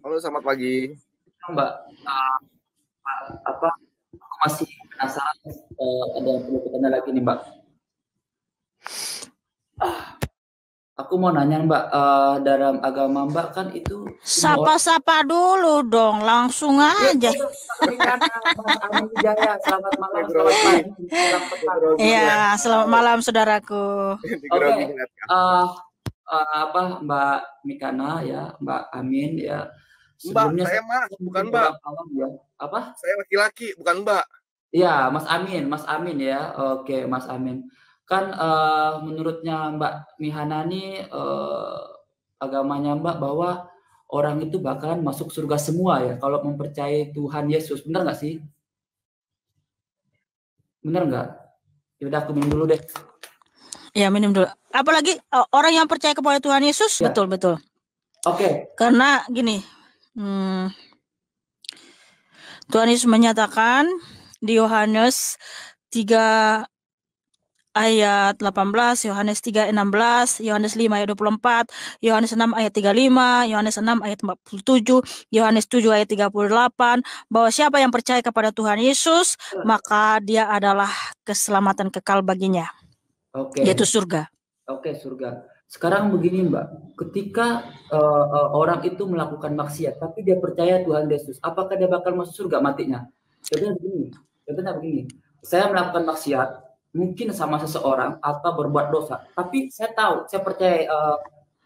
Halo, selamat pagi. Mbak, uh, apa aku masih penasaran, ada yang perlu bertanya lagi nih Mbak. Aku mau nanya Mbak, dalam agama Mbak kan itu semua orang. Sapa-sapa dulu dong, langsung aja. Ini kan Mas Amin Wijaya, selamat malam, selamat pagi, selamat petang. Iya, selamat malam saudaraku. Oke, Mbak Mikana ya, Mbak Amin ya. Mbak, Sebelumnya saya Mas, bukan Mbak. Malam ya. Apa? Saya laki-laki, bukan Mbak. Iya, Mas Amin ya. Oke, Mas Amin. Kan menurutnya Mbak Mihana nih, agamanya Mbak bahwa orang itu bakalan masuk surga semua ya kalau mempercayai Tuhan Yesus. Benar nggak sih? Benar nggak? Ya udah, aku minum dulu deh. Ya, minum dulu. Apalagi orang yang percaya kepada Tuhan Yesus, Ya. betul. Oke. Karena gini, Tuhan Yesus menyatakan di Yohanes 3 ayat 18, Yohanes 3:16, Yohanes 5 ayat 24, Yohanes 6 ayat 35, Yohanes 6 ayat 47, Yohanes 7 ayat 38, bahwa siapa yang percaya kepada Tuhan Yesus, maka dia adalah keselamatan kekal baginya. Oke. Yaitu surga. Oke, surga. Sekarang begini Mbak, ketika orang itu melakukan maksiat, tapi dia percaya Tuhan Yesus, apakah dia bakal masuk surga matinya? Contohnya begini, saya melakukan maksiat, mungkin sama seseorang atau berbuat dosa, tapi saya tahu, saya percaya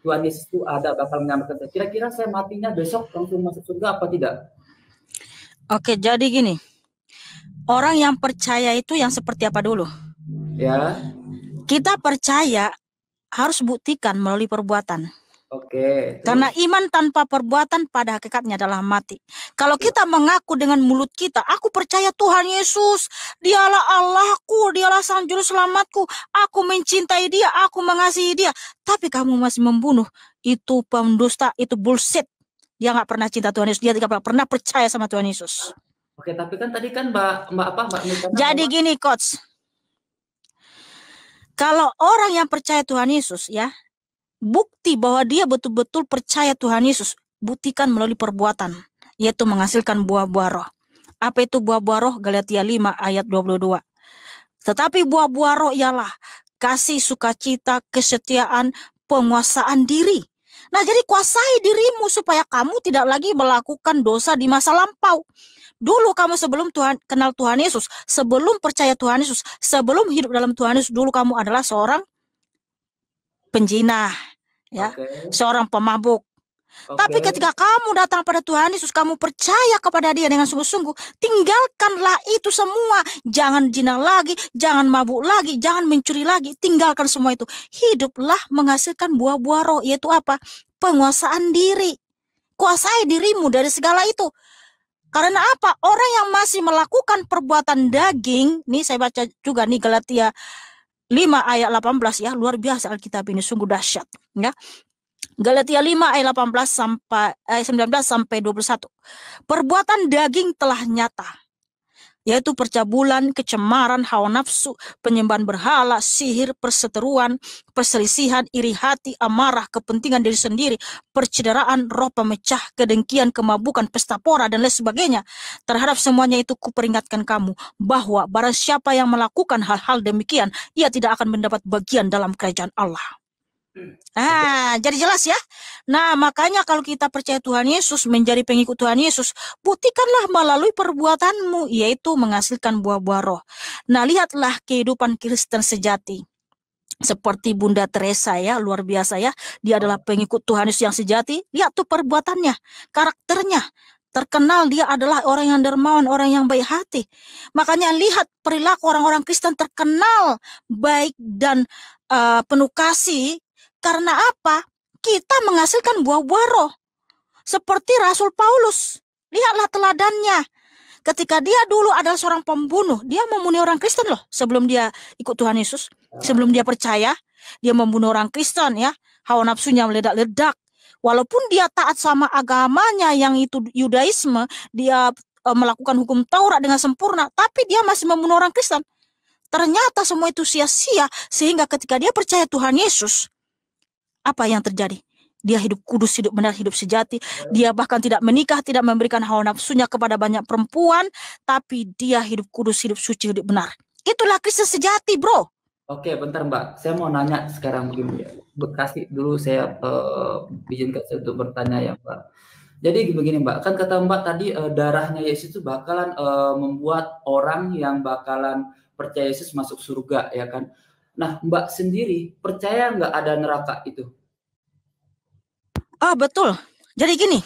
Tuhan Yesus itu ada, bakal menyelamatkan saya. Kira-kira saya matinya besok langsung masuk surga apa tidak? Oke, jadi gini, orang yang percaya itu yang seperti apa dulu? Ya. Kita percaya harus buktikan melalui perbuatan. Oke. Karena iman tanpa perbuatan pada hakikatnya adalah mati. Kalau kita mengaku dengan mulut kita, aku percaya Tuhan Yesus, dialah Allahku, dialah sang juru selamatku, aku mencintai dia, aku mengasihi dia, tapi kamu masih membunuh, itu pendusta, itu bullshit. Dia nggak pernah cinta Tuhan Yesus, dia tidak pernah percaya sama Tuhan Yesus. Oke, tapi kan tadi kan Mbak Mikana. Jadi gini coach, kalau orang yang percaya Tuhan Yesus ya, bukti bahwa dia betul-betul percaya Tuhan Yesus, buktikan melalui perbuatan, yaitu menghasilkan buah-buah roh. Apa itu buah-buah roh? Galatia 5 ayat 22. Tetapi buah-buah roh ialah kasih, sukacita, kesetiaan, penguasaan diri. Nah, jadi kuasai dirimu supaya kamu tidak lagi melakukan dosa di masa lampau. Dulu kamu sebelum kenal Tuhan Yesus, sebelum percaya Tuhan Yesus, sebelum hidup dalam Tuhan Yesus, dulu kamu adalah seorang penjinah, ya, seorang pemabuk. Tapi ketika kamu datang pada Tuhan Yesus, kamu percaya kepada dia dengan sungguh-sungguh, tinggalkanlah itu semua. Jangan zina lagi, jangan mabuk lagi, jangan mencuri lagi, tinggalkan semua itu. Hiduplah menghasilkan buah-buah roh, yaitu apa? Penguasaan diri. Kuasai dirimu dari segala itu. Karena apa? Orang yang masih melakukan perbuatan daging, nih saya baca juga nih Galatia 5 ayat 18 ya, luar biasa Alkitab ini, sungguh dahsyat ya. Galatia 5 ayat 18 sampai 19 sampai 21. Perbuatan daging telah nyata, yaitu percabulan, kecemaran, hawa nafsu, penyembahan berhala, sihir, perseteruan, perselisihan, iri hati, amarah, kepentingan diri sendiri, percederaan, roh pemecah, kedengkian, kemabukan, pesta pora, dan lain sebagainya. Terhadap semuanya itu kuperingatkan kamu, bahwa barang siapa yang melakukan hal-hal demikian, ia tidak akan mendapat bagian dalam kerajaan Allah. Jadi jelas ya. Nah, makanya kalau kita percaya Tuhan Yesus, menjadi pengikut Tuhan Yesus, buktikanlah melalui perbuatanmu, yaitu menghasilkan buah-buah roh. Nah, lihatlah kehidupan Kristen sejati. Seperti Bunda Teresa ya, luar biasa ya. Dia adalah pengikut Tuhan Yesus yang sejati. Lihat tuh perbuatannya, karakternya. Terkenal dia adalah orang yang dermawan, orang yang baik hati. Makanya lihat perilaku orang-orang Kristen terkenal baik dan penuh kasih. Karena apa? Kita menghasilkan buah-buah roh. Seperti Rasul Paulus. Lihatlah teladannya. Ketika dia dulu adalah seorang pembunuh, dia membunuh orang Kristen loh sebelum dia ikut Tuhan Yesus. Sebelum dia percaya, dia membunuh orang Kristen ya. Hawa nafsunya meledak-ledak. Walaupun dia taat sama agamanya yang itu Yudaisme, dia melakukan hukum Taurat dengan sempurna, tapi dia masih membunuh orang Kristen. Ternyata semua itu sia-sia, sehingga ketika dia percaya Tuhan Yesus, apa yang terjadi? Dia hidup kudus, hidup benar, hidup sejati. Dia bahkan tidak menikah, tidak memberikan hawa nafsunya kepada banyak perempuan, tapi dia hidup kudus, hidup suci, hidup benar. Itulah Kristen sejati, bro. Oke, bentar Mbak. Saya mau nanya sekarang begini ya. Bekasi dulu saya izinkan saya untuk bertanya ya Mbak. Jadi begini Mbak, kan kata Mbak tadi darahnya Yesus itu bakalan membuat orang yang bakalan percaya Yesus masuk surga ya kan. Nah Mbak sendiri percaya nggak ada neraka itu? Ah, betul. Jadi gini,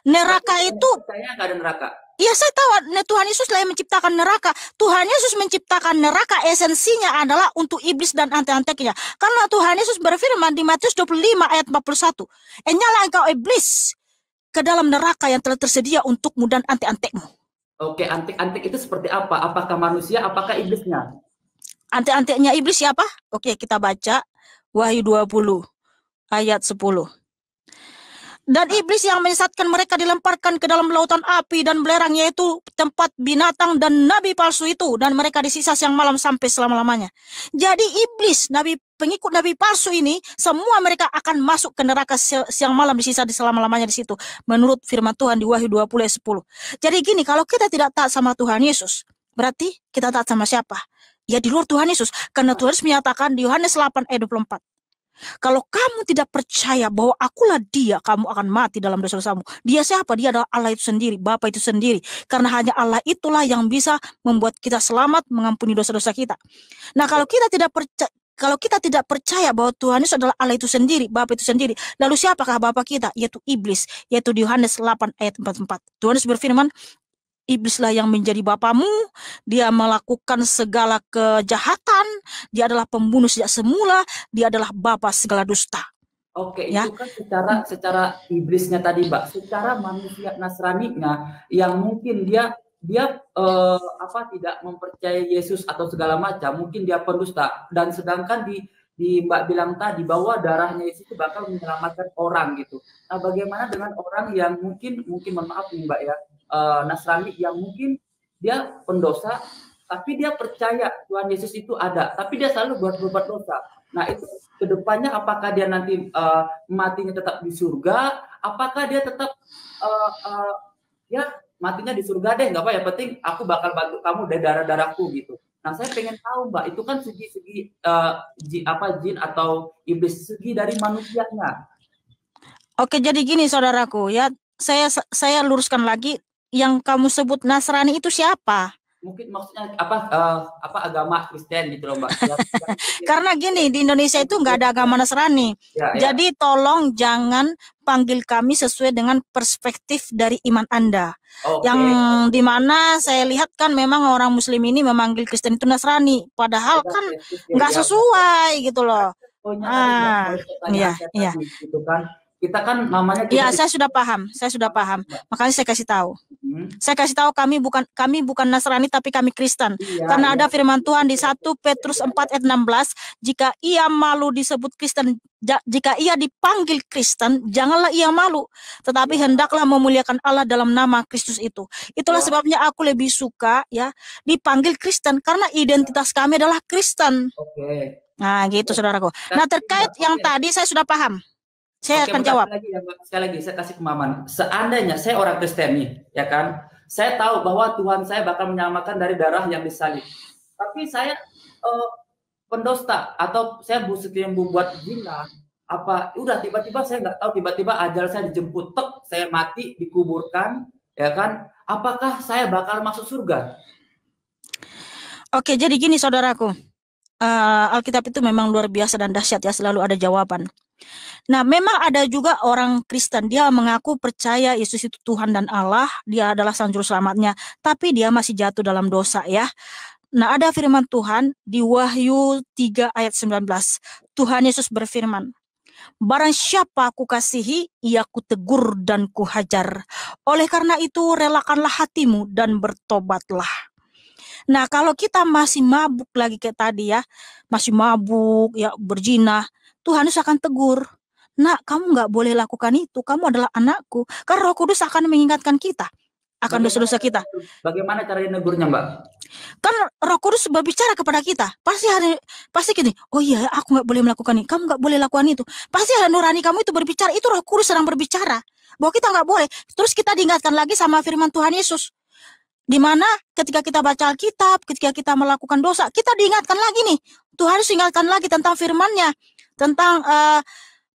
neraka itu, Percaya nggak ada neraka? ya saya tahu Tuhan Yesus lah yang menciptakan neraka. Tuhan Yesus menciptakan neraka, esensinya adalah untuk iblis dan antek-anteknya. Karena Tuhan Yesus berfirman di Matius 25 ayat 41, "Nyala engkau iblis ke dalam neraka yang telah tersedia untukmu dan antek-antekmu." Oke, antek-antek itu seperti apa? Apakah manusia, apakah iblisnya? Antek-anteknya iblis siapa? Oke, kita baca Wahyu 20 ayat 10. Dan iblis yang menyesatkan mereka dilemparkan ke dalam lautan api dan belerang, yaitu tempat binatang dan nabi palsu itu, dan mereka disiksa siang malam sampai selama-lamanya. Jadi iblis, pengikut nabi palsu ini, semua mereka akan masuk ke neraka siang malam, disisa di selama-lamanya di situ, menurut firman Tuhan di Wahyu 20 ayat 10. Jadi gini, kalau kita tidak taat sama Tuhan Yesus, berarti kita taat sama siapa? Ya di luar Tuhan Yesus, karena Tuhan Yesus menyatakan di Yohanes 8 ayat 24. Kalau kamu tidak percaya bahwa akulah dia, kamu akan mati dalam dosa-dosamu. Dia siapa? Dia adalah Allah itu sendiri, Bapa itu sendiri. Karena hanya Allah itulah yang bisa membuat kita selamat, mengampuni dosa-dosa kita. Nah, kalau kita tidak percaya bahwa Tuhan Yesus adalah Allah itu sendiri, Bapa itu sendiri, lalu siapakah Bapa kita? Yaitu iblis, yaitu di Yohanes 8 ayat 44. Tuhan Yesus berfirman, iblislah yang menjadi bapamu, dia melakukan segala kejahatan, dia adalah pembunuh sejak semula, dia adalah bapa segala dusta. Oke, ya. Itu kan secara iblisnya tadi Mbak, secara manusia Nasraninya yang mungkin dia tidak mempercayai Yesus atau segala macam, mungkin dia pendusta, dan sedangkan di Mbak bilang tadi bahwa darahnya Yesus itu bakal menyelamatkan orang gitu. Nah, bagaimana dengan orang yang mungkin mohon maaf nih Mbak ya, Nasrani yang mungkin dia pendosa, tapi dia percaya Tuhan Yesus itu ada, tapi dia selalu berbuat dosa. Nah itu kedepannya apakah dia nanti matinya tetap di surga? Apakah dia tetap ya matinya di surga deh, nggak apa ya, penting aku bakal bantu kamu dari darah-darahku gitu. Nah saya pengen tahu Mbak, itu kan segi jin atau iblis, segi dari manusianya. Oke, jadi gini saudaraku ya, saya luruskan lagi. Yang kamu sebut Nasrani itu siapa? Mungkin maksudnya apa agama Kristen gitu loh Mbak. Karena gini, di Indonesia itu nggak ada agama Nasrani. Ya. Jadi tolong jangan panggil kami sesuai dengan perspektif dari iman Anda. Okay. Yang dimana saya lihat kan memang orang Muslim ini memanggil Kristen itu Nasrani, padahal kan nggak sesuai gitu loh. Iya. Gitu kan. Kita kan namanya ya, saya sudah paham. Makanya saya kasih tahu. Saya kasih tahu kami bukan Nasrani tapi kami Kristen. Karena ada firman Tuhan di 1 Petrus 4 ayat 16, jika ia malu disebut Kristen, jika ia dipanggil Kristen, janganlah ia malu, tetapi hendaklah memuliakan Allah dalam nama Kristus itu. Itulah sebabnya aku lebih suka ya dipanggil Kristen, karena identitas kami adalah Kristen. Oke. Nah, gitu saudaraku. Nah, terkait yang tadi saya sudah paham. Saya akan jawab. Sekali lagi saya kasih pemahaman. Seandainya saya orang Kristen nih, ya kan, saya tahu bahwa Tuhan saya bakal menyelamatkan dari darah yang disalib. Tapi saya pendosta atau saya yang membuat zina, udah tiba-tiba saya nggak tahu, tiba-tiba ajal saya dijemput, saya mati, dikuburkan, ya kan? Apakah saya bakal masuk surga? Oke, jadi gini saudaraku, Alkitab itu memang luar biasa dan dahsyat ya, selalu ada jawaban. Nah, memang ada juga orang Kristen, dia mengaku percaya Yesus itu Tuhan dan Allah, dia adalah Sang Juru Selamatnya, tapi dia masih jatuh dalam dosa ya. Nah, ada firman Tuhan di Wahyu 3 ayat 19. Tuhan Yesus berfirman, barang siapa aku kasihi, ia kutegur dan kuhajar. Oleh karena itu, relakanlah hatimu dan bertobatlah. Nah, kalau kita masih mabuk lagi kayak tadi ya, masih mabuk, ya berzina, Tuhan Yesus akan tegur. Nah, kamu nggak boleh lakukan itu, kamu adalah anakku. Karena Roh Kudus akan mengingatkan kita. akan dosa-dosa kita. Bagaimana cara negurnya, Mbak? Kan Roh Kudus berbicara kepada kita. Pasti gini, oh iya, aku nggak boleh melakukan ini, kamu nggak boleh lakukan itu. Pasti nurani kamu itu berbicara, itu Roh Kudus sedang berbicara bahwa kita nggak boleh. Terus kita diingatkan lagi sama firman Tuhan Yesus, di mana ketika kita baca Alkitab, ketika kita melakukan dosa, kita diingatkan lagi nih. Tuhan harus ingatkan lagi tentang firman-Nya, tentang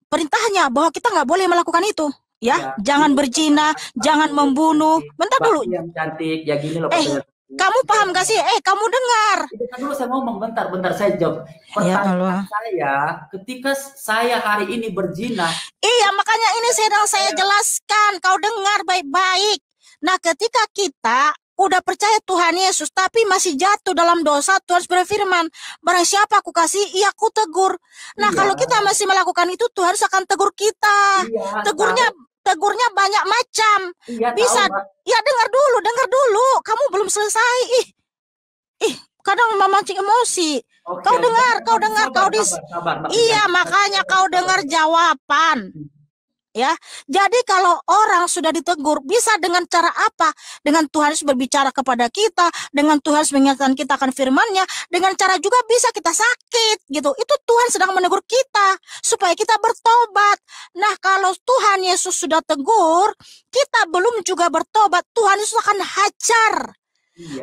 perintahnya bahwa kita nggak boleh melakukan itu. Ya, jangan berzina, jangan membunuh. Bentar dulu. Yang cantik, ya gini loh. Kamu paham gak sih? Kamu dengar. Kita dulu saya ngomong, bentar saya jawab. Pertanyaan saya, ketika saya hari ini berzina. Iya, makanya ini sedang saya jelaskan. Kau dengar baik-baik. Nah, ketika kita udah percaya Tuhan Yesus, tapi masih jatuh dalam dosa, Tuhan berfirman, barang siapa aku kasih, iya aku tegur. Nah, kalau kita masih melakukan itu, Tuhan akan tegur kita. Tegurnya banyak macam. Bisa, ya dengar dulu. Kamu belum selesai. Kadang memancing emosi. Kau dengar. Iya, makanya kau dengar jawaban. Ya, jadi kalau orang sudah ditegur, bisa dengan cara apa? Dengan Tuhan Yesus berbicara kepada kita, dengan Tuhan Yesus mengingatkan kita akan firman-Nya, dengan cara juga bisa kita sakit, gitu. Itu Tuhan sedang menegur kita, supaya kita bertobat. Nah, kalau Tuhan Yesus sudah tegur, kita belum juga bertobat, Tuhan Yesus akan hajar.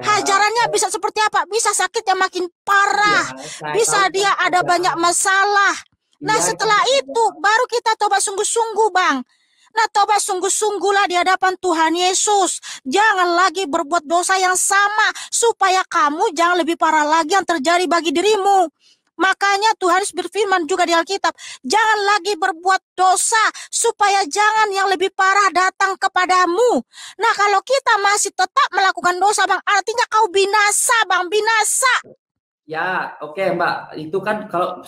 Hajarannya bisa seperti apa? Bisa sakit yang makin parah, bisa dia ada banyak masalah. Nah, setelah itu baru kita tobat sungguh-sungguh, Bang. Nah, tobat sungguh-sungguhlah di hadapan Tuhan Yesus. Jangan lagi berbuat dosa yang sama, supaya kamu jangan lebih parah lagi yang terjadi bagi dirimu. Makanya Tuhan berfirman juga di Alkitab, jangan lagi berbuat dosa, supaya jangan yang lebih parah datang kepadamu. Nah, kalau kita masih tetap melakukan dosa, Bang, artinya kau binasa, Bang, binasa. Ya, oke, Mbak. Itu kan kalau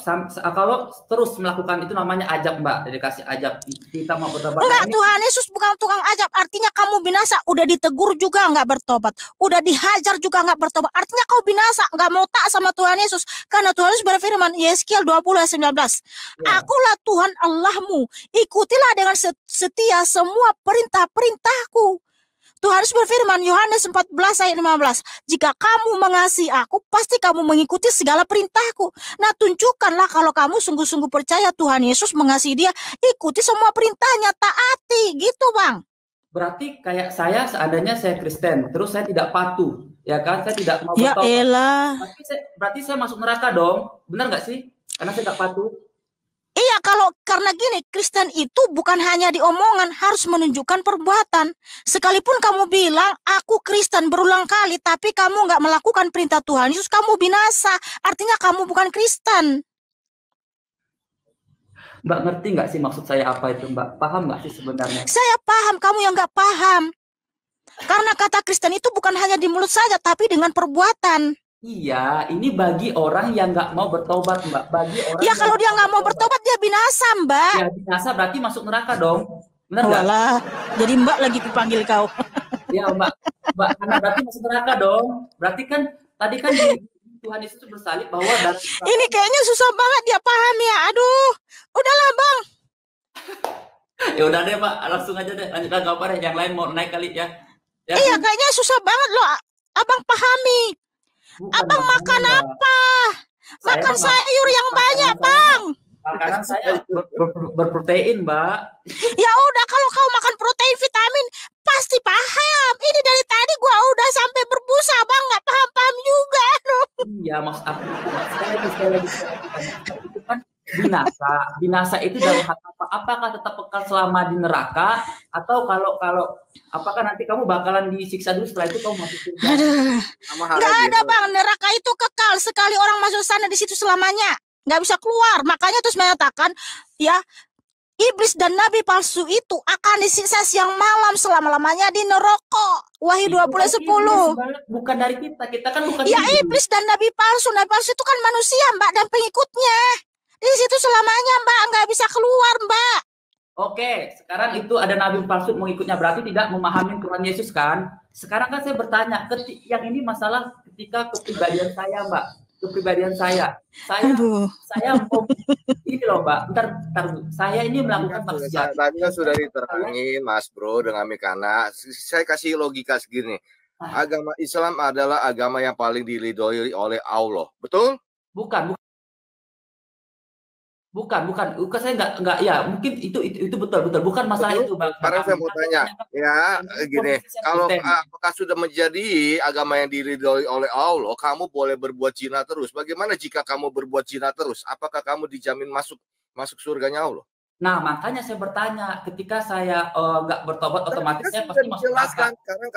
terus melakukan itu namanya ajab, Mbak. Jadi kasih ajab. Kita mau bertobat. Enggak, Tuhan Yesus bukan tukang ajab. Artinya kamu binasa. Udah ditegur juga nggak bertobat. Udah dihajar juga nggak bertobat. Artinya kau binasa. Nggak mau taat sama Tuhan Yesus. Karena Tuhan Yesus berfirman, Yeskiel 20:19. Akulah Tuhan Allahmu. Ikutilah dengan setia semua perintah-perintahku. Tuhan Yesus berfirman, Yohanes 14:15. Jika kamu mengasihi aku, pasti kamu mengikuti segala perintahku. Nah, tunjukkanlah kalau kamu sungguh-sungguh percaya Tuhan Yesus, mengasihi dia, ikuti semua perintahnya, taati, gitu, Bang. Berarti kayak saya, seandainya saya Kristen, terus saya tidak patuh, ya kan? Saya tidak mau bertobat. Ya elah. Berarti saya masuk neraka dong, benar nggak sih? Karena saya nggak patuh. Iya, karena gini, Kristen itu bukan hanya di omongan, harus menunjukkan perbuatan. Sekalipun kamu bilang, aku Kristen berulang kali, tapi kamu nggak melakukan perintah Tuhan Yesus, kamu binasa. Artinya kamu bukan Kristen. Mbak ngerti nggak sih maksud saya apa itu, Mbak? Paham nggak sih sebenarnya? Saya paham, kamu yang nggak paham. Karena kata Kristen itu bukan hanya di mulut saja, tapi dengan perbuatan. Iya, ini bagi orang yang nggak mau bertobat, Mbak. Bagi orang. Ya kalau dia nggak mau bertobat, dia binasa, Mbak. Ya binasa berarti masuk neraka dong. Benar nggak? Walah, jadi Mbak lagi kupanggil kau. Ya Mbak, karena berarti masuk neraka dong. Berarti kan tadi kan Tuhan Yesus bersalib bahwa ini kayaknya susah banget dia paham ya. Aduh, udahlah Bang. Ya udah deh Pak, langsung aja deh. Lanjutkan gak apa deh. Yang lain mau naik kali ya. Iya, kayaknya susah banget loh. Abang pahami. Abang makan apa? Makan sayur yang banyak, Bang. Makanan saya berprotein, Mbak. Ya udah, kalau kau makan protein, vitamin, pasti paham. Ini dari tadi gua udah sampai berbusa, Bang. Nggak paham-paham juga. Iya, Mas. Sekali lagi. Itu kan binasa itu dalam hal apa? Apakah tetap kekal selama di neraka, atau kalau apakah nanti kamu bakalan disiksa dulu, setelah itu kamu masuk surga? Nggak ada, Bang. Neraka itu kekal, sekali orang masuk sana di situ selamanya, nggak bisa keluar. Makanya terus menyatakan ya, iblis dan nabi palsu itu akan disiksa siang malam selama-lamanya di neraka. Wahyu 20:10. Bukan dari kita kan bukan. Ya, iblis dan nabi palsu itu kan manusia, Mbak, dan pengikutnya. Di situ selamanya, Mbak, nggak bisa keluar, Mbak. Oke, sekarang itu ada nabi palsu mengikutnya, berarti tidak memahami Tuhan Yesus kan? Sekarang kan saya bertanya, yang ini masalah ketika kepribadian saya, Mbak. kepribadian saya. Aduh. Saya mau ini loh Mbak, bentar, saya ini melakukan maksiat. Tadi kan sudah diterangin Mas Bro dengan Mikana. Saya kasih logika segini. Agama Islam adalah agama yang paling diridhoi oleh Allah. Betul? Bukan, saya enggak ya, mungkin itu betul, bukan masalah itu Bang. Sekarang saya mau tanya, ya gini, kalau apakah sudah menjadi agama yang diridhoi oleh Allah, kamu boleh berbuat zina terus. Bagaimana jika kamu berbuat zina terus? Apakah kamu dijamin masuk surganya Allah? Nah, makanya saya bertanya, ketika saya nggak bertobat, otomatis saya pasti masuk neraka. Karena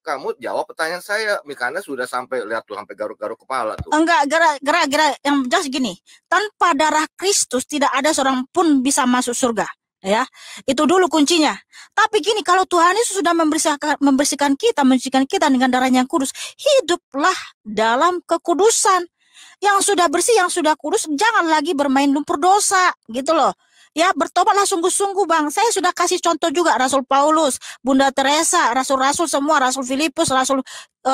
kamu jawab pertanyaan saya, Mikana sudah sampai lihat tuh sampai garuk-garuk kepala tuh. Enggak, gara-gara yang jelas gini, tanpa darah Kristus tidak ada seorang pun bisa masuk surga, ya. Itu dulu kuncinya. Tapi gini, kalau Tuhan Yesus sudah membersihkan kita dengan darahnya yang kudus, hiduplah dalam kekudusan. Yang sudah bersih, yang sudah kudus, jangan lagi bermain lumpur dosa, gitu loh. Ya, bertobatlah sungguh-sungguh Bang. Saya sudah kasih contoh juga, Rasul Paulus, Bunda Teresa, Rasul-Rasul semua, Rasul Filipus, Rasul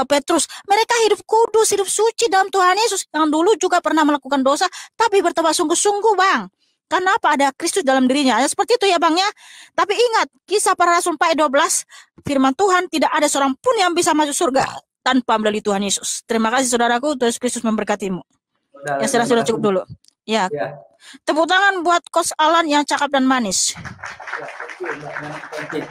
Petrus. Mereka hidup kudus, hidup suci dalam Tuhan Yesus. Yang dulu juga pernah melakukan dosa, tapi bertobat sungguh-sungguh Bang. Karena apa? Ada Kristus dalam dirinya. Ya, seperti itu ya Bang ya. Tapi ingat, kisah para Rasul 4:12, firman Tuhan, tidak ada seorang pun yang bisa masuk surga tanpa melalui Tuhan Yesus. Terima kasih saudaraku, Tuhan Kristus memberkatimu. Ya, sudah cukup dulu. Ya. Tepuk tangan buat Coach Alan yang cakap dan manis. Ya, thank you.